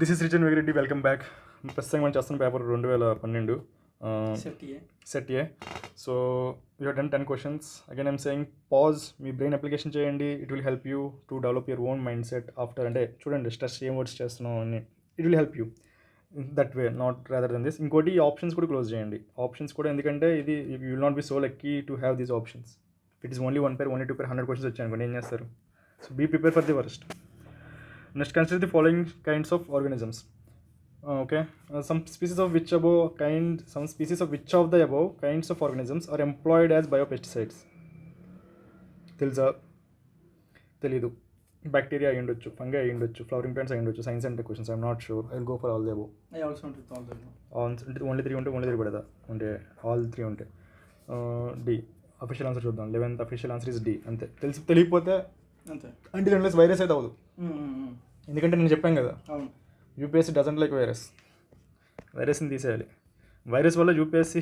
This is Richan Vegireddy. Welcome back. ప్రస్తుతం మనం చేస్తున్న paper 2012 set A. So you done 10 questions. Again I'm saying pause, మీ brain application చేయండి. It will help you to develop your own mindset after. అంటే చూడండి stress ఏం words చేస్తున్నాం అని. It will help you that way, not rather than this. ఇంకోటి options కూడా close చేయండి. ఆప్షన్స్ కూడా ఎందుకంటే ఇది you will not be so lucky to have these options. It is only 1 pair, only 2 pair, 100 questions వచ్చాయనుకోండి ఏం చేస్తారు? So be prepare for the worst. Next, consider the following kinds of organisms. Okay, some species of which of the above kinds of organisms are employed as biopesticides? తెలుసా? తెలీదు. Bacteria అయి ఉండొచ్చు, fungi అయి ఉండొచ్చు, flowering plants అయి ఉండొచ్చు. Science and questions I'm not sure. I will go for all the above. Only 3 ఉంటే only 3 పడదా? అంటే ఆల్ 3 ఉంటే డి. అఫీషియల్ ఆన్సర్ చూద్దాం. 11th official answer is D. అంతే. తెలియకపోతే అంతే. అంటే అన్లెస్ వైరస్ అయితే అవ్వదు. ఎందుకంటే నేను చెప్పాను కదా, యూపీఎస్సీ డజంట్ లైక్ వైరస్ని తీసేయాలి. వైరస్ వల్ల యూపీఎస్సీ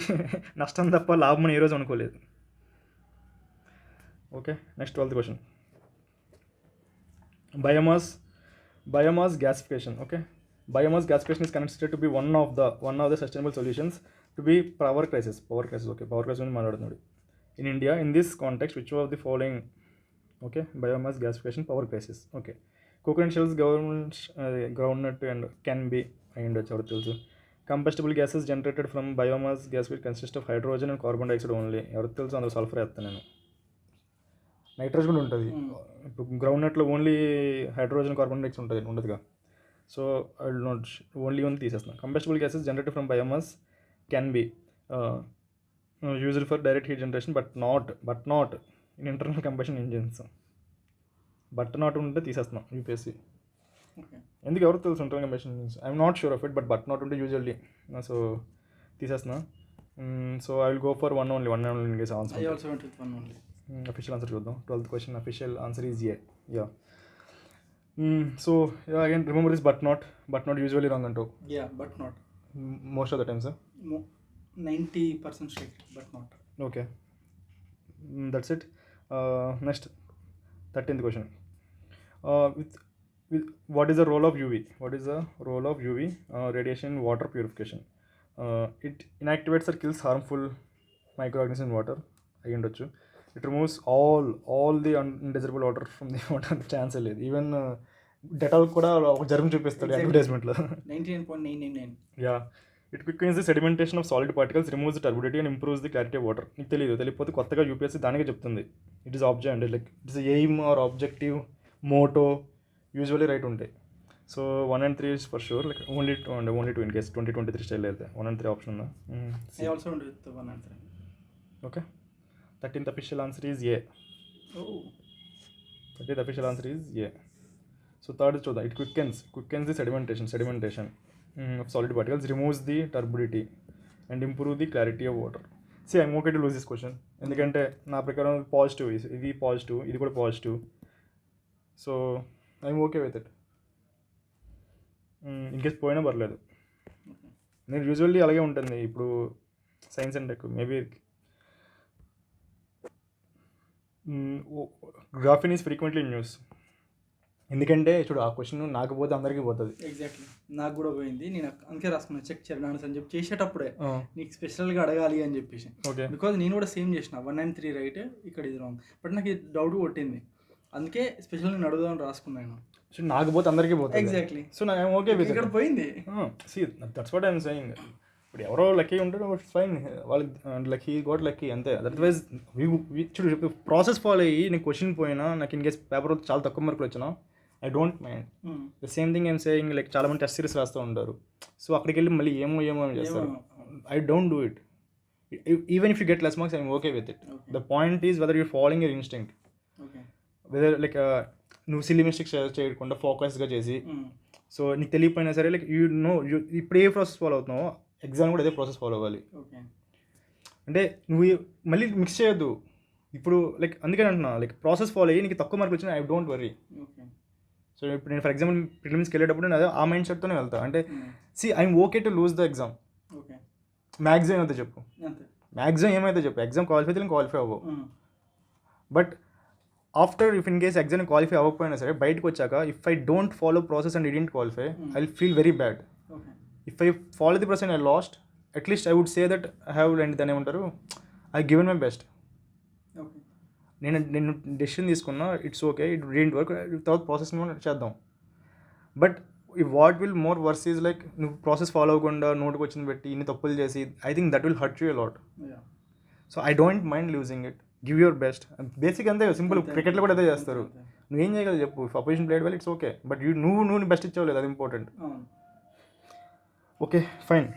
నష్టం తప్ప లాభం అని ఏ రోజు అనుకోలేదు. Okay, next 12th question. Biomass gasification. Okay, biomass gasification is considered to be one of the sustainable solutions to be power crisis. Okay, power crisis గురించి మాట్లాడుతున్నాడు. In India, in this context, which of the following? Okay, biomass gasification, power crisis. Okay, coconut shells, groundnut and can be అయి ఉండొచ్చు, ఎవరు తెలుసు. Combustible gases generated from biomass gas will consist of hydrogen and carbon dioxide only, ఎవరు తెలుసు. అందులో sulphur వేస్తాను నేను. Nitrogen కూడా ఉంటుంది. ఇప్పుడు గ్రౌండ్నట్లో ఓన్లీ హైడ్రోజన్, కార్బన్ డైఆక్సైడ్ ఉంటుంది, ఉండదుగా. So I will not, only తీసేస్తున్నాను. Combustible gases generated from biomass can be used for direct heat generation but not in internal combustion engines. But not ఉంటే తీసేస్తున్నాం యూపీఎస్సీ. ఎందుకు ఎవరు తెలుసు internal combustion engines? I'm not sure of it, but not ఉంటే usually. So తీసేస్తున్నా. So I will go for one only answer. Official answer చూద్దాం. 12th question official answer is A. Yeah. So again remember this, but not usually wrong అంటావు. But not most of the times 90% straight, but not. Okay, that's it. Next 13th question. What is the role of UV? Radiation in water purification. It inactivates or kills harmful microorganisms in water. అయ్యి ఉండొచ్చు. It removes all the undesirable water from the water. Chance లేదు. Even Dettol కూడా ఒక germ చూపిస్తాడు అడ్వర్టైజ్మెంట్లో. 99.999. Yeah. It quickens the sedimentation of solid particles, removes the turbidity and improves the clarity of water. నీకు తెలియకపోతే కొత్తగా యూపీఎస్సీ దానికే చెప్తుంది. It is object, like it is aim or objective, motto usually right ఉంటాయి. So 1 and 3 is for sure. Like only 2 in case 2023 style అయితే 1 and 3 option ఉందా? Okay, 13th official answer is A. 13th official answer is A. So third చూద్దాం. It quickens the sedimentation of solid particles, removes the turbidity and improve the clarity of water. See, I'm okay to lose this question. ఎందుకంటే నా ప్రకారం positive, ఇది positive, ఇది కూడా positive. So I'm okay with it. In case పోయినా పర్లేదు. నేను usually అలాగే ఉంటుంది. ఇప్పుడు science and tech maybe graphene is frequently in news. ఎందుకంటే చూడు, ఆ క్వశ్చన్ నాకు పోతే అందరికీ పోతుంది. ఎగ్జాక్ట్లీ, నాకు కూడా పోయింది. నేను అందుకే రాసుకున్నాను చెక్ చేయడానికి అని చెప్పి చేసేటప్పుడే నీకు స్పెషల్గా అడగాలి అని చెప్పేసి. బికాజ్ నేను కూడా సేమ్ చేసిన 1 and 3 రైట్, ఇక్కడ ఇది రాంగ్. బట్ నాకు డౌట్ కొట్టింది, అందుకే స్పెషల్ నేను అడుగుదామని రాసుకున్నాను. సో నాకు పోతే అందరికీ పోతుంది. ఎగ్జాక్ట్లీ. సో నాకు ఓకే విత్ ఇక్కడ పోయింది. See, that's what I'm saying. ఇప్పుడు ఎవరో లక్కీ ఉంటారో ఫైన్, వాళ్ళకి లక్కీ గోట్ లక్కీ అంతే. అదర్వైజ్ చూడు, ప్రాసెస్ ఫాలో అయ్యి నేను క్వశ్చన్ పోయినా, నాకు ఇన్ కేస్ పేపర్ చాలా తక్కువ మార్కులు వచ్చినా I don't mind. The same thing I'm saying. Like చాలా మంది టెస్ట్ సిరీస్ రాస్తూ ఉంటారు. సో అక్కడికి వెళ్ళి మళ్ళీ ఏమో చేస్తారు. I don't do it. Even if you get less marks I'm okay with it. The point is whether you're following your instinct. Whether like నువ్వు సిల్లీ మిస్టేక్స్ చేయకుండా ఫోకస్గా చేసి, సో నీకు తెలియకపోయినా సరే లైక్ ఇప్పుడు ఏ ప్రాసెస్ ఫాలో అవుతున్నావో ఎగ్జామ్ కూడా అదే ప్రాసెస్ ఫాలో అవ్వాలి. అంటే నువ్వు మళ్ళీ మిక్స్ చేయొద్దు. ఇప్పుడు లైక్ అందుకని అంటున్నా, లైక్ ప్రాసెస్ ఫాలో అయ్యి నీకు తక్కువ మార్కులు వచ్చినా ఐ డోంట్ వరీ. సో ఇప్పుడు నేను ఫర్ ఎగ్జాంపుల్ ప్రిలిమ్స్కి వెళ్ళేటప్పుడు నేను అదే ఆ మైండ్ సెట్తోనే వెళ్తాను. అంటే see I'm okay to lose the exam. Maximum ఏమైతే చెప్పు, ఎగ్జామ్ క్వాలిఫై అయితే క్వాలిఫై అవ్వవు. But after if in case exam qualify అవ్వకపోయినా సరే బయటకు వచ్చాక if I don't follow process and I didn't qualify I will feel very bad. Okay. If I follow the process and I lost at least I would say that I have and దాని ఏమంటారు I given my best. Okay. నేను decision తీసుకున్నా, it's okay, it didn't work, తర్వాత process చేద్దాం. But ఈ what will more worse is like నువ్వు process follow అవ్వకుండా నోటుకు వచ్చింది పెట్టి ఇన్ని తప్పులు చేసి I think that will hurt you a lot. So I don't mind losing it, give your best. Basic అంతే సింపుల్, క్రికెట్లో కూడా అదే చేస్తారు. నువ్వేం చేయగలవు చెప్పు, if opposition played well it's okay, but నువ్వు బెస్ట్ ఇచ్చావు, అది important. Okay fine.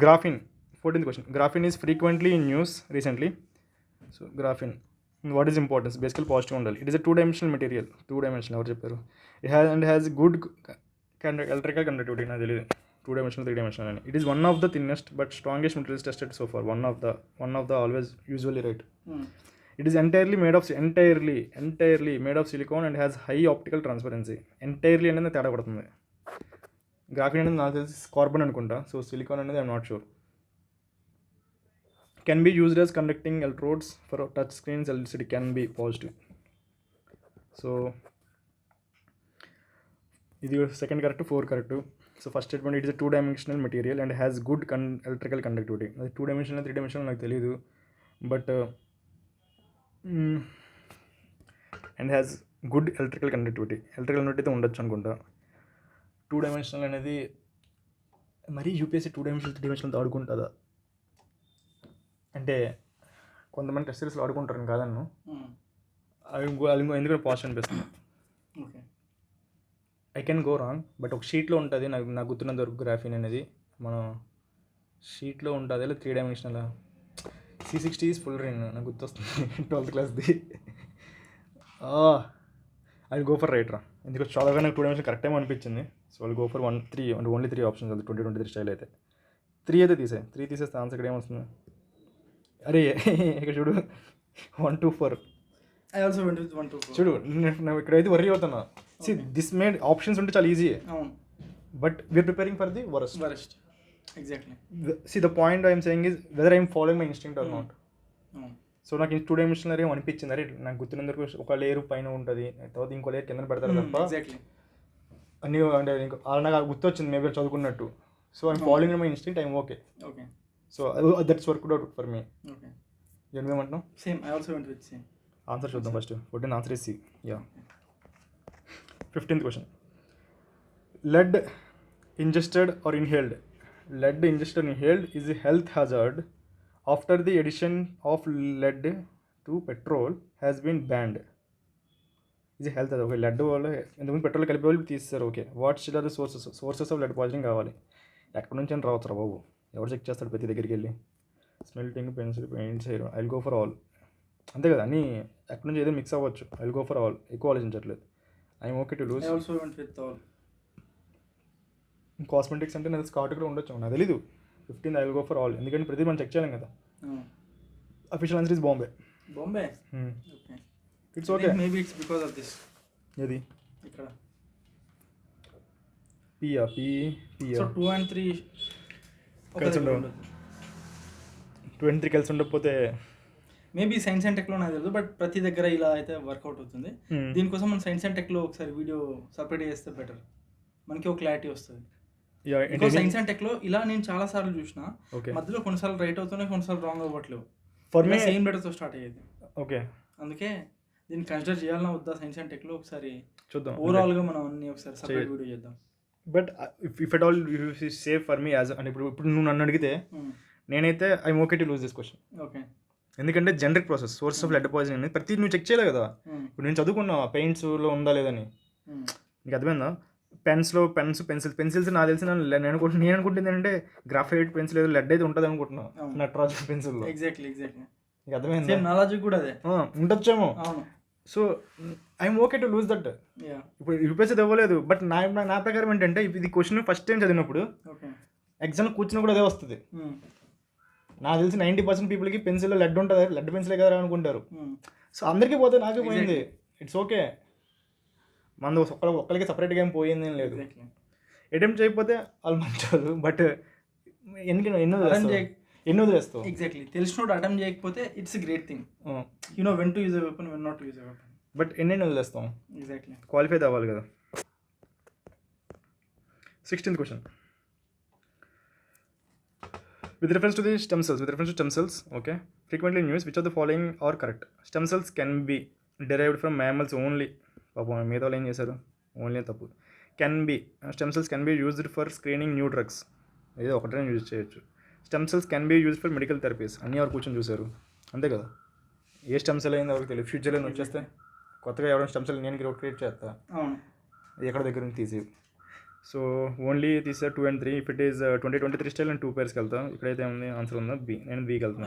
Graphene, 14th question. Graphene is frequently in news recently. So graphene, what is importance? Basically positive ఉండాలి. It is a two-dimensional material. Two-dimensional ఎవరు చెప్పారు? It has good electrical conductivity. నాకు తెలియదు 2-dimensional 3-dimensional అని. It is one of the thinnest but strongest materials tested so far. One of the always usually right. It is entirely made of silicone and has high optical transparency. Entirely అనేది తేడా పడుతుంది. Graphene అనేది నాకు తెలిసి carbon అనుకుంటా, so silicon అనేది I'm not sure. Can be used as conducting electrodes for touch screens, LCD can be positive. So ఇది second correct, 4 correct. So first statement, it is 2-dimensional material and has good electrical conductivity. అది 2-dimensional 3-dimensional నాకు తెలియదు, but and has good electrical conductivity అయితే ఉండొచ్చు అనుకుంటా. 2-dimensional అనేది మరీ UPSC 2-dimensional 3-dimensional ఆడుకుంటుందా అంటే కొంతమంది టెస్ట్ సిరీస్లో ఆడుకుంటారు కాదన్ను, అవి ఎందుకంటే పాజిటివ్ అనిపిస్తుంది. I can go wrong, but ఒక షీట్లో ఉంటుంది, నాకు గుర్తున్నంత వరకు గ్రాఫిన్ అనేది మన షీట్లో ఉంటుంది. లేదా 3-dimensional C60 is full ring నాకు గుర్తొస్తుంది 12th క్లాస్ది. ఐ గో ఫర్ రైట్ రా, ఎందుకంటే చాలా నాకు 2-dimensional కరెక్ట్ టైం అనిపించింది. సో ఐ గో ఫర్ 3 అంటే ఓన్లీ 3 ఆప్షన్స్ అది 2023 స్టైల్ అయితే. 3 అయితే 3 తీసేస్తే ఆన్సర్ ఇక్కడ ఏమొస్తుంది? అరే ఇక్కడ చూడు 1 2 4. I also went with 1 2 4. చూడు నేను ఇక్కడైతే వర్రీ అవుతున్నా. సి దిస్ మేడ్ ఆప్షన్స్ ఉంటే చాలా easy, but we're preparing for the worst. Exactly. See the point I'm saying is whether I'm following my instinct or not. So నాకు 2-dimensional ఏమో అనిపించింది, అరే నాకు గుర్తున్నందుకు ఒక లేయర్ పైన ఉంటుంది, తర్వాత ఇంకో లేయర్ కింద పెడతారు తప్ప అన్నీ అంటే నాకు గుర్తొచ్చింది మేబీ చదువుకున్నట్టు. So I'm following my instinct, I'm okay. So that's work out for me. ఏమంటున్నావు? Same, I also went with same. Answer చూద్దాం first. 14 answer is C. Yeah. 15th question. Lead ingested or inhaled is a health hazard after the addition of lead to petrol has been banned. Is a health hazard. Okay, lead వల్ల ఎందుకంటే petrol కలిపే వాళ్ళు తీస్తారు. Okay, what should are the sources of lead poisoning కావాలి? ఎక్కడి నుంచి అని రావచ్చురా బాబు, ఎవరు చెక్ చేస్తాడు ప్రతి దగ్గరికి వెళ్ళి? Smelting, pencil, paints, hair. I will go for all. అంతే కదా, అన్నీ ఎక్కడి నుంచి ఏదో మిక్స్ అవ్వచ్చు. I will go for all. ఎక్కువ ఆలోచించట్లేదు. I'm okay to lose. I also went with all. Cosmetics అంటే నాకు స్కాట్ కూడా ఉండొచ్చు, నాకు తెలీదు. 15 I will go for all, ఎందుకంటే ప్రతి మనం చెక్ చేయలేం కదా. అఫీషియల్ ఆన్సర్ ఇస్ బాంబే. Okay, it's okay. Maybe it's because of this. ఏది ఇక్కడ పియా. సో 2 and 3 కలిసి ఉండవు. 2 and 3 కలిసి ఉండకపోతే మేబీ సైన్స్ అండ్ టెక్లో నాకు తెలియదు, బట్ ప్రతి దగ్గర ఇలా అయితే వర్కౌట్ అవుతుంది. దీనికోసం మనం సైన్స్ అండ్ టెక్లో ఒకసారి వీడియో సపరేట్ చేస్తే బెటర్, మనకి ఒక క్లారిటీ వస్తుంది. సైన్స్ అండ్ టెక్లో ఇలా నేను చాలా సార్లు చూసిన, మధ్యలో కొన్నిసార్లు రైట్ అవుతున్నాయి, కొన్నిసార్లు రాంగ్ అవ్వట్లేవు. సేమ్ లెటర్తో స్టార్ట్ అయ్యేది. ఓకే, అందుకే దీన్ని కన్సిడర్ చేయాలన్నా వద్దా సైన్స్ అండ్ టెక్లో ఒకసారి చూద్దాం. ఓవరాల్గా మనం అన్ని ఒకసారి సపరేట్ వీడియో చేద్దాం. But if at all safe for me as అని ఇప్పుడు నువ్వు నన్ను అడిగితే నేనైతే I'm okay to lose this question. Okay, ఎందుకంటే generic process, source of lead poisoning అనేది ప్రతి నువ్వు చెక్ చేయలేదు కదా. ఇప్పుడు నేను చదువుకున్నా పెయింట్స్లో ఉందా లేదని, నీకు అర్థమైందా? పెన్సిల్స్ నాకు తెలిసిన నేను అనుకుంటుంది ఏంటంటే గ్రాఫైట్ పెన్సిల్ ఏదో లెడ్ అయితే ఉంటుంది అనుకుంటున్నా నటరాజ్ పెన్సిల్లో. ఎగ్జాక్ట్లీ నీకు అర్థమైందా? నాలెడ్జ్ కూడా అదే ఉండొచ్చేమో. So I'm okay to lose that. ఇప్పుడు యూపీఎస్సీ ఇవ్వలేదు, బట్ నా ప్రకారం ఏంటంటే ఇది క్వశ్చన్ ఫస్ట్ టైం చదివినప్పుడు ఎగ్జామ్ కూర్చున్నా కూడా అదే వస్తుంది. నాకు తెలిసి 90% పీపుల్కి పెన్సిల్లో లెడ్ ఉంటుంది, లెడ్ పెన్సిలే కదా అనుకుంటారు. సో అందరికీ పోతే నాకే పోయింది. ఇట్స్ ఓకే, మన ఒక్కరికి సపరేట్గా ఏం పోయింది ఏం లేదు. అటెంప్ట్ చేయకపోతే వాళ్ళు మంచోళ్ళు, బట్ ఎన్నో ఎన్ని వదిలేస్తావు? ఎగ్జాక్ట్లీ, తెలిసినోడు అటెంప్ట్ చేయకపోతే it's great thing. You know when to use a weapon, when not to use a weapon. But ఎన్ని వదిలేస్తాం? ఎగ్జాక్ట్లీ, క్వాలిఫై అవ్వాలి కదా. 16th question. With reference to stem cells, okay, frequently in news, which of the following are correct? Stem cells can be derived from mammals only. పాపం మీద వాళ్ళు ఏం చేశారు? Only తప్పు. Stem cells can be used for screening new drugs. ఏదో ఒకటే use చేయొచ్చు. Stem cells can be used for medical therapies. అన్నీ ఎవరు కూర్చొని చూశారు, అంతే కదా. ఏ స్టెమ్ సెల్ అయింది ఎవరికి తెలియదు. ఫ్యూచర్లో వచ్చేస్తే కొత్తగా ఎవరైనా స్టెమ్ సెల్ నేను క్రియేట్ చేస్తా, ఎక్కడ దగ్గర నుంచి తీసి. సో ఓన్లీ తీసా 2 and 3. If it is 2023 style and 2 pairsకి వెళ్తాం. ఇక్కడైతే ఉంది ఆన్సర్ ఉందా? బి. నేను బీకి వెళ్తాను.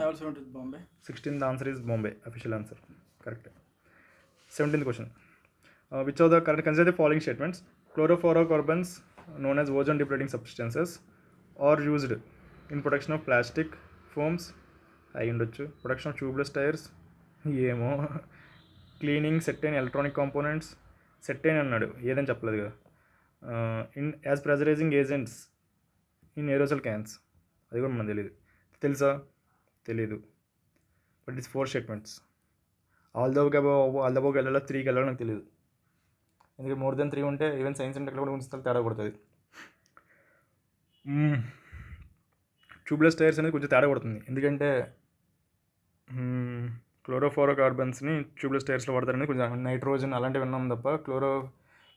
16th answer is Bombay, official answer, correct. 17th question. Which of the current consider the following statements? Chlorofluorocarbons known as ozone depleting substances are used in production of plastic foams. అయి ఉండొచ్చు. Production of tubeless tyres ఏమో. Cleaning certain electronic components. Certain అన్నాడు, ఏదని చెప్పలేదు కదా. In as pressurising agents in aerosol cans, అది కూడా మనకు తెలియదు. తెలుసా? తెలీదు. But it's 4 statements. All the above వెళ్ళాలో 3కి వెళ్ళాలో నాకు తెలియదు. ఎందుకంటే మోర్ దెన్ 3 ఉంటే ఈవెన్ సైన్స్ అండ్ టెక్నాలజీ ఉంచుతారు, తేడా కొడుతుంది. ట్యూబ్లెస్ టైర్స్ అనేది కొంచెం తేడా కొడుతుంది. ఎందుకంటే క్లోరోఫ్లోరోకార్బన్స్ని ట్యూబ్లెస్ టైర్స్లో వాడతారని కొంచెం నైట్రోజన్ అలాంటివి విన్నాం తప్ప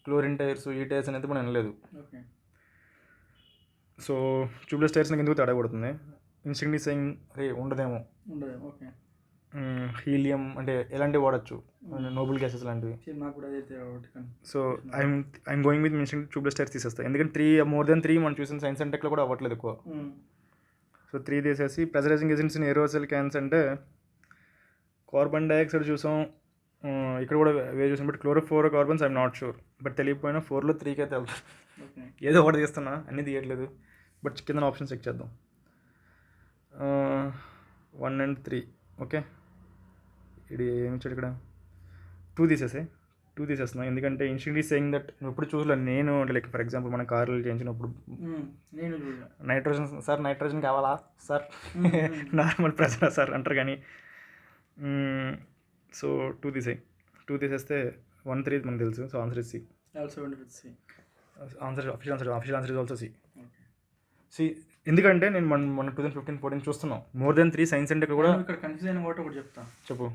క్లోరిన్ టైర్స్ ఈ టైర్స్ అనేది మనం వినలేదు. సో ట్యూబ్లెస్ టైర్స్ ఎందుకు తేడా కొడుతుంది? ఇన్స్టింక్టివ్ సెయింగ్ ఉండదేమో. హీలియం అంటే ఎలాంటివి వాడచ్చు, నోబుల్ గ్యాసెస్ లాంటివి. So I'm going with instinctive tubeless tyres తీసేస్తాయి. ఎందుకంటే మోర్ దెన్ 3 మనం చూసిన సైన్స్ అండ్ టెక్లో కూడా అవ్వట్లేదు ఎక్కువ. సో 3 తీసేసి ప్రెజరైజింగ్ ఏజెంట్స్ ఇన్ ఏరోసెల్ క్యాన్స్ అంటే కార్బన్ డైఆక్సైడ్ చూసాం, ఇక్కడ కూడా వేరే చూసాం. But chlorofluorocarbons I'm not sure. But తెలియకపోయినా 4లో 3కే తెలుసు. ఏదో ఒకటి తీస్తున్నా, అన్నీ తీయట్లేదు. బట్ కింద ఆప్షన్ చెక్ చేద్దాం. 1 and 3 ఓకే. ఇది ఏమి ఇచ్చాడు ఇక్కడ? 2 తీసేస్తున్నాం. ఎందుకంటే ఇన్స్టింక్టివ్ సెయింగ్ దట్ నువ్వు ఎప్పుడు చూడలేదు. నేను లైక్ ఫర్ ఎగ్జాంపుల్ మన కార్లు చేయించినప్పుడు నైట్రోజన్ కావాలా సార్, నార్మల్ ప్రెజర్ సార్ అంటారు కానీ. సో 2 తీసేస్తే 1, 3 మనకు తెలుసు. So answer is C. Official answer is also C. ఎందుకంటే నేను మన 2015-14 చూస్తున్నాం. మోర్ దెన్ 3 సైన్స్ అంటే కూడా ఇక్కడ కన్ఫ్యూజ్ అయిన ఒకటి చెప్తా. చెప్పు.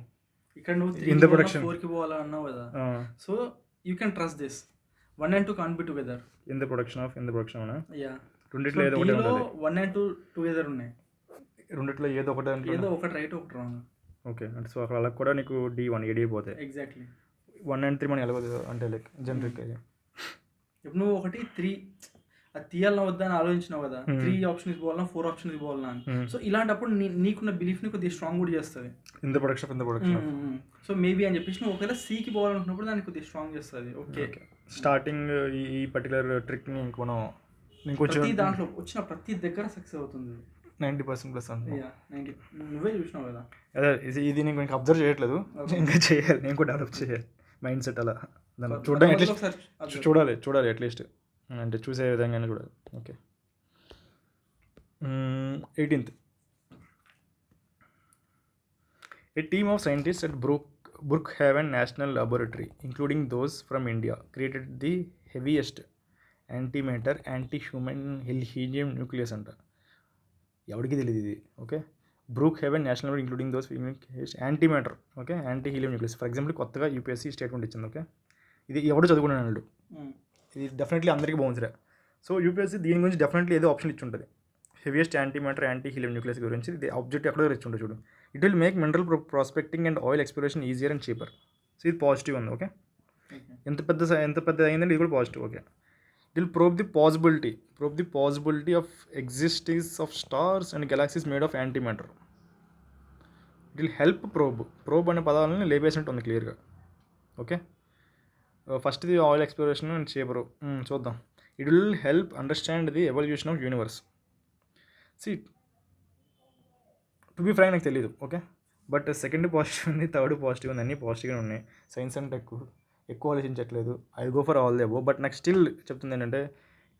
ఇక్కడ నువ్వు 4కి పోవాలా అన్నావు కదా. So you can trust this 1 and 2 can't be together in the production అవునా? యా. రెండిట్లో ఏదో ఒకటి ఉండాలి. 1 and 2 టుగెదర్ ఉన్నాయి. రెండిట్లో ఏదో ఒకటి రైట్ ఒకటి రాంగ్. ఓకే. అంటే సో అక్కడ అలా కూడా నీకు D1 AD పోతాయి. ఎగ్జాక్ట్లీ. 1 and 3 మనకి వెళ్ళదు అంటే లైక్ జనరిక్. ఇప్పుడు నువ్వు ఒకటి 3 అది తీయాలన్నా వద్దా అని ఆలోచించినావు కదా. 3 ఆప్షన్స్ పోవాలన్నా 4 ఆప్షన్స్ పోవాలన్నా అని. సో ఇలాంటప్పుడు నీకున్న బిలీఫ్ని కొద్దిగా స్ట్రాంగ్ కూడా చేస్తుంది. In the production. So maybe అని చెప్పేసి నువ్వు ఒకవేళ Cకి పోవాలనుకున్నప్పుడు దాన్ని కొద్దిగా స్ట్రాంగ్ చేస్తుంది. ఓకే. స్టార్టింగ్ ఈ పర్టికులర్ ట్రిక్ని కొంచెం దాంట్లో వచ్చిన ప్రతి దగ్గర సక్సెస్ అవుతుంది. 90% ప్లస్ అంతే. నువ్వే చూసినావు కదా. అదే ఇది నేను ఇంకా అబ్జర్వ్ చేయట్లేదు, ఇంకా చేయాలి. నేను కూడా డెవలప్ చేయాలి మైండ్ సెట్. అలా దాన్ని చూడడం అట్లీస్ట్ చూడాలి అట్లీస్ట్, అంటే చూసే విధంగానే చూడాలి. Okay. 18th. A team of scientists at Brookhaven National Laboratory, including those from India, created the heaviest antimatter anti-human helium nucleus అంట. ఎవరికి తెలియదు ఇది. Okay. Brookhaven National Laboratory, including those antimatter, okay, anti helium nucleus. For example కొత్తగా UPSC statement ఇచ్చింది. Okay. ఇది ఎవడో చదువుకున్నాడు, ఇది డెఫినెట్లీ అందరికీ బాగుందిరా. సో UPSC దీని గురించి డెఫినెట్లీ ఏదో ఆప్షన్ ఇచ్చి ఉంటుంది. Heaviest antimatter anti helium nucleus గురించి ఇది ఆబ్జెక్ట్ ఎక్కడో ఇచ్చి ఉంటుంది చూడు. It will make mineral prospecting and oil exploration easier and cheaper. So ఇది పాజిటివ్ ఉంది. ఓకే. ఎంత పెద్ద అయిందంటే ఇది కూడా positive. Okay. It will probe the possibility of existence of stars and galaxies made of antimatter. It will help probe అనే పదాలను లేపేసినట్టు ఉంది క్లియర్గా. ఓకే. ఫస్ట్ది ఆయిల్ ఎక్స్ప్లోరేషన్ అండ్ చీపరు చూద్దాం. It will help understand the evolution of universe. See to be frank నాకు తెలియదు. Okay. But second positive ఉంది, third positive ఉంది, అన్నీ పాజిటివ్గా ఉన్నాయి. సైన్స్ అండ్ టెక్ ఎక్కువ ఆలోచించట్లేదు. I go for all the above. But నాకు స్టిల్ చెప్తుంది ఏంటంటే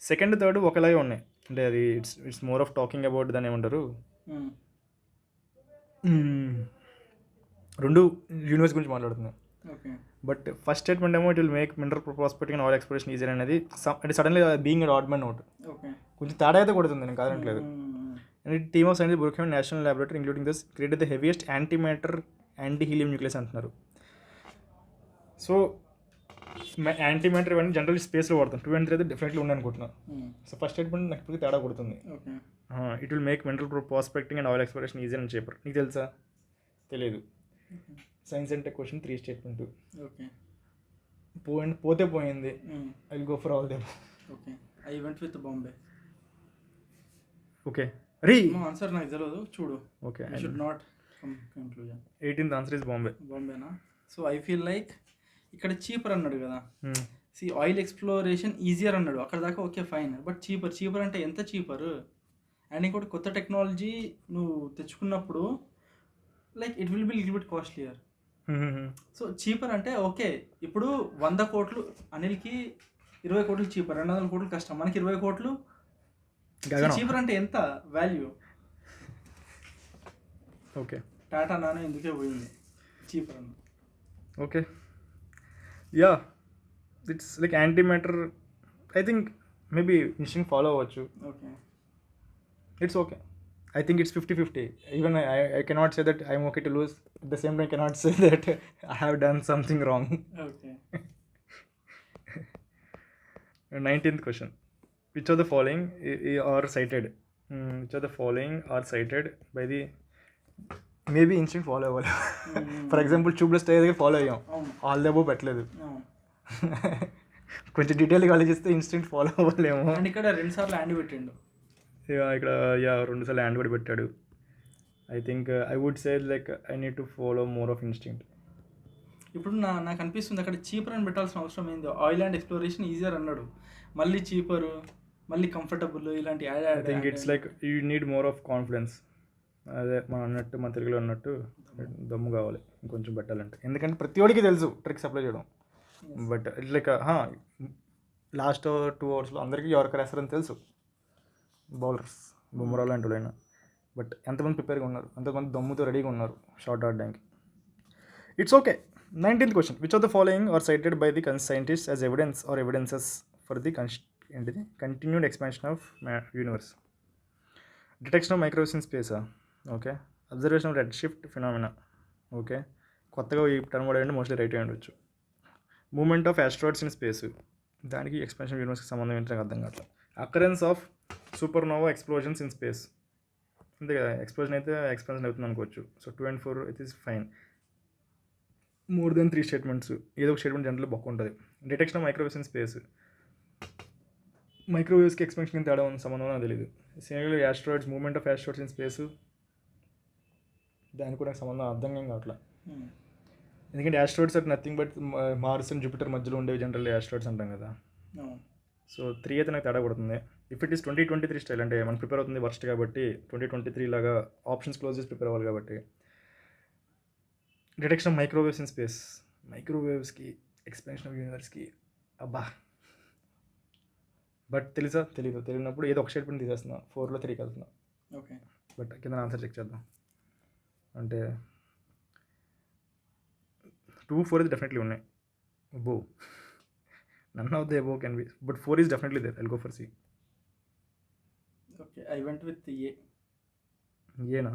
సెకండ్ థర్డ్ ఒకలాగే ఉన్నాయి. అంటే అది it's more of talking about దాన్ని ఏమంటారు, రెండు యూనివర్స్ గురించి మాట్లాడుతున్నాం. ఓకే బట్ ఫస్ట్ స్టేట్మెంట్ ఏమో it will make mineral prospecting and oil exploration easy అనేది అంటే suddenly being odd man out okay కొంచెం తేడా అయితే కొడుతుంది, నేను కాదనట్లేదు. And team of science Brookhaven National Laboratory including this created the heaviest antimatter anti helium nucleus అంటున్నారు. So antimatter ఇవన్నీ జనరల్ స్పేస్లో వాడతాం. 2 and 3 అయితే డెఫినెట్లీ ఉంది అనుకుంటున్నాను. సో ఫస్ట్ స్టేట్మెంట్ నాకు ఇప్పటికీ తేడా కొడుతుంది. Okay it will make mineral prospecting and oil exploration easy and cheaper. నీకు తెలుసా? తెలియదు. Science and tech question 3 statement. Okay పోతే పోయింది. I will go for all them. Okay I went with బాంబే. ఓకే రీ ఆన్సర్ నాకు తెలియదు, చూడు. Okay I should not conclusion. 18th answer is బాంబే. బాంబేనా? సో ఐ ఫీల్ లైక్ ఇక్కడ చీపర్ అన్నాడు కదా. సి ఆయిల్ ఎక్స్ప్లోరేషన్ ఈజియర్ అన్నాడు, అక్కడ దాకా ఓకే ఫైన్. బట్ చీపర్ అంటే ఎంత చీపర్? అండ్ ఇంకోటి కొత్త టెక్నాలజీ నువ్వు తెచ్చుకున్నప్పుడు like it will be little bit costlier. So cheaper అంటే ఓకే, ఇప్పుడు 100 కోట్లు అనిల్కి 20 కోట్లు చీపర్, 200 కోట్లు కష్టం, మనకి 20 కోట్లు చీపర్. అంటే ఎంత వాల్యూ? ఓకే టాటా నానో ఎందుకే పోయింది చీపర్ అన్న. Okay yeah it's like anti matter. I think maybe instinct follow అవ్వచ్చు. Okay it's okay. I think it's 50-50. Even I cannot say that I'm okay to lose. At the same time, I cannot say that I have done something wrong. Okay. 19th question. Which of the following are cited? Which of the following are cited by the maybe instinct follow అవ్వాలి. For example tubeless tyre దగ్గర follow అయ్యాం, all the above పెట్టలేదు. కొంచెం డీటెయిల్గా ఆలోచిస్తే instinct follow అవ్వలేము. And ఇక్కడ 2 సార్లు hand పెట్టిండు. ఇక్కడ 2 సార్లు హ్యాండ్ కూడా పెట్టాడు. I think I would say like I need to follow more of instinct. ఇప్పుడు నాకు అనిపిస్తుంది అక్కడ చీపర్ అని పెట్టాల్సిన అవసరం ఏంది? ఆయిల్ అండ్ ఎక్స్ప్లోరేషన్ ఈజియర్ అన్నాడు, మళ్ళీ చీపరు, మళ్ళీ కంఫర్టబుల్, ఇలాంటి I think it's like you need more of confidence. అదే మన తెలుగులో అన్నట్టు దమ్ము కావాలి ఇంకొంచెం పెట్టాలంటే. ఎందుకంటే ప్రతి ఒడికి తెలుసు ట్రిక్స్ అప్లై చేయడం. బట్ ఇట్స్ లైక్ లాస్ట్ 2 అవర్స్లో అందరికీ ఎవరికి వేస్తారని తెలుసు, బౌలర్స్ బుమ్రా లాంటి వాళ్ళైనా. బట్ ఎంతమంది ప్రిపేర్గా ఉన్నారు, ఎంతమంది దమ్ముతో రెడీగా ఉన్నారు షార్ట్ ఆడడానికి. It's okay. 19th question. Which of the following are cited by the scientists as evidence or evidences for the continued expansion of universe? Detection of microwaves in space. Okay. Observation of redshift phenomena. Okay. కొత్తగా ఈ term కూడా mostly right అయ్యి ఉండొచ్చు. Moment of asteroids in space, దానికి expansion యూనివర్స్కి సంబంధం ఏంటో అర్థం కావట్లేదు. Occurrence of supernova explosions in space, అంతే కదా. ఎక్స్ప్లోజన్ అయితే ఎక్స్పాన్షన్ అవుతుంది అనుకోవచ్చు. So 2 and 4 it is fine. More than 3 statements, ఏదో ఒక స్టేట్మెంట్ జనరల్ బొక్క ఉంటుంది. Detection of microwaves in space, మైక్రోవేవ్స్కి ఎక్స్పాన్షన్ తేడా ఉంది సంబంధం నాకు తెలియదు. Same asteroids, moment of asteroids in space, దానికి కూడా సంబంధం అర్థం ఏం కావట్లా. ఎందుకంటే asteroids are nothing but Mars and Jupiter మధ్యలో ఉండేవి జనరల్ యాస్ట్రాయిడ్స్ అంటాం కదా. సో 3 అయితే నాకు తేడా పడుతుంది. ఇఫ్ ఇట్ ఈస్ 2023 స్టైల్, అంటే మనం ప్రిపేర్ అవుతుంది వర్స్ట్ కాబట్టి 2023 లాగా ఆప్షన్స్ క్లోజ్ చేసి ప్రిపేర్ అవ్వాలి కాబట్టి. Detection of microwaves in space, మైక్రోవేవ్స్కి ఎక్స్పాన్షన్ ఆఫ్ యూనివర్స్కి అబ్బా. బట్ తెలియనప్పుడు ఏదో ఒక స్టేట్మెంట్ తీసేస్తున్నా, 4లో 3 వెళ్తున్నా. ఓకే. బట్ కింద ఆన్సర్ చెక్ చేద్దాం. అంటే 2, 4 అయితే డెఫినెట్లీ ఉన్నాయి. అబ్బో, none of the above can be, but 4 is definitely there. I'll go for C. Okay, I went with A. ఏనా?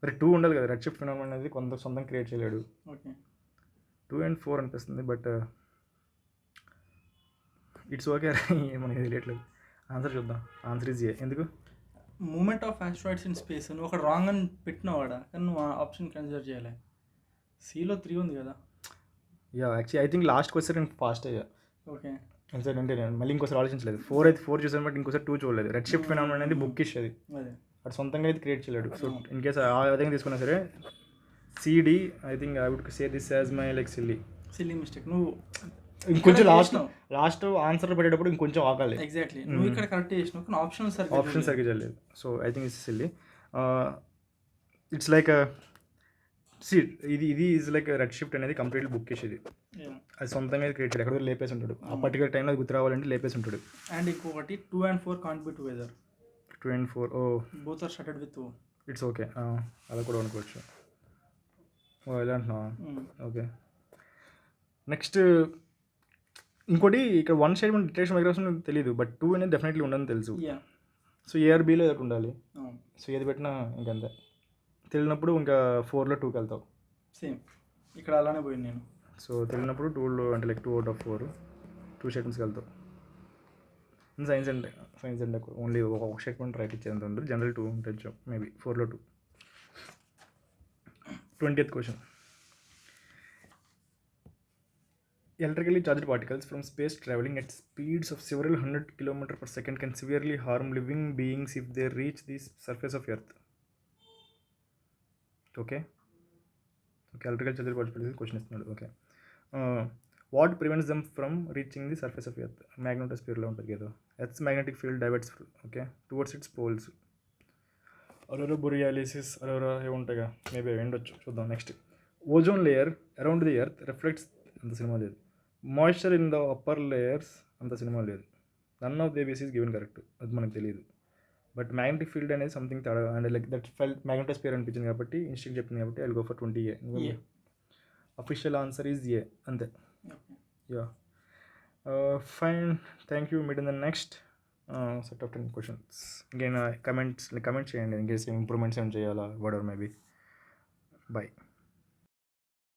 మరి 2 ఉండాలి కదా. రెడ్ షిఫ్ట్ ఫినామినా అనేది కొంత సొంతం క్రియేట్ చేయలేడు. ఓకే. 2 and 4 అనిపిస్తుంది, బట్ ఇట్స్ ఓకే. మనకి తెలియట్లేదు. ఆన్సర్ చూద్దాం. Answer is A. ఎందుకు? Moment of asteroids in space నువ్వు ఒక రాంగ్ అని పెట్టినవాడా, కానీ నువ్వు ఆప్షన్ కన్సిడర్ చేయాలి. సిలో 3 ఉంది కదా. Yeah, actually I think last question నేను ఫాస్ట్ అయ్యా. ఓకే. అంటే నేను మళ్ళీ ఇంకోసారి ఆలోచించలేదు. 4 అయితే 4 చూసాను, బట్ ఇంకోసారి 2 చూడలేదు. రెడ్ షిఫ్ట్ ఫినామినా అనేది బుక్ ఇచ్చేది, అటు సొంతంగా అయితే క్రియేట్ చేయలేడు. సో ఇన్ కేస్ ఆ విధంగా తీసుకున్నా సరే C D, I think I would say this as my like silly mistake. నువ్వు ఇంకొంచెం లాస్ట్ ఆన్సర్ పెట్టేటప్పుడు ఇంకొంచెం ఆగాలి. ఎగ్జాక్ట్లీ, నువ్వు ఇక్కడ కరెక్ట్ చేసినావు కానీ ఆప్షన్ సరిగ్గా చేయలేదు. So I think it's silly. It's like ఇది ఈజ్ లైక్ రెడ్ షిఫ్ట్ అనేది కంప్లీట్లీ బుక్ చేసేది. అది సొంతంగా క్రియేట్ చేయడు, ఎక్కడ లేపేసి ఉంటాడు. ఆ పర్టికులర్ టైంలో అది గుర్తు రావాలంటే లేపేసి ఉంటాడు. అండ్ ఇంకొకటి 2 and 4 can't be together. 2 and 4 both are started with O. It's okay, అలా కూడా అనుకోవచ్చు. ఎలా అంటున్నావా? ఓకే. నెక్స్ట్ ఇంకోటి ఇక్కడ వన్ సైడ్ మన డిటెక్షన్ మైగ్రేషన్ తెలియదు, బట్ 2 అనేది డెఫినెట్లీ ఉండదని తెలుసు. యా సో ఏఆర్బీలో ఏదో ఉండాలి. అవును సో ఏది పెట్టినా ఇంకంతే. తెలియనప్పుడు ఇంకా 4లో 2కి వెళ్తావు. సేమ్ ఇక్కడ అలానే పోయింది నేను. సో తెలియనప్పుడు 2లో అంటే లైక్ 2 అవుట్ ఆఫ్ 4 2 స్టేట్మెంట్స్కి వెళ్తావు. సైన్స్ అంటే ఓన్లీ ఒక స్టేట్మెంట్ రైట్ ఇచ్చేంత ఉండదు. జనరల్ 2 ఉంటుంది మేబీ 4లో 2. 20th question. Electrically charged particles from space traveling at speeds of several hundred kilometers per second can severely harm living beings if they reach the surface of Earth. Okay. Electrical charged particles question ఇస్తున్నాడు. Okay. What prevents them from reaching the surface of Earth? మ్యాగ్నెటోస్ఫియర్లో ఉంటుంది కదా. Earth's magnetic field diverts okay towards its poles. Aurora borealis aurora ఏమి ఉంటాయిగా, maybe ఉండొచ్చు, చూద్దాం. Next, ozone layer around the Earth reflects, అంత cinema లేదు. Moisture in the upper layers, అంత సినిమా లేదు. None of the base is given correct, అది మనకు తెలియదు. బట్ మ్యాగ్నెటిక్ ఫీల్డ్ అనేది సంథింగ్ తేడా, and like that felt magnetosphere అనిపించింది కాబట్టి ఇన్స్టింక్ట్ చెప్పింది కాబట్టి I will go for 20A. Official answer is A, అంతే. Yeah fine, thank you. Meet in the next set of 10 questions. ఇంకేమైనా కమెంట్ చేయండి, ఇంకేస్ ఇంప్రూవ్మెంట్స్ ఏమైనా చేయాలా, వాట్ ఎవర్ మేబీ. బై.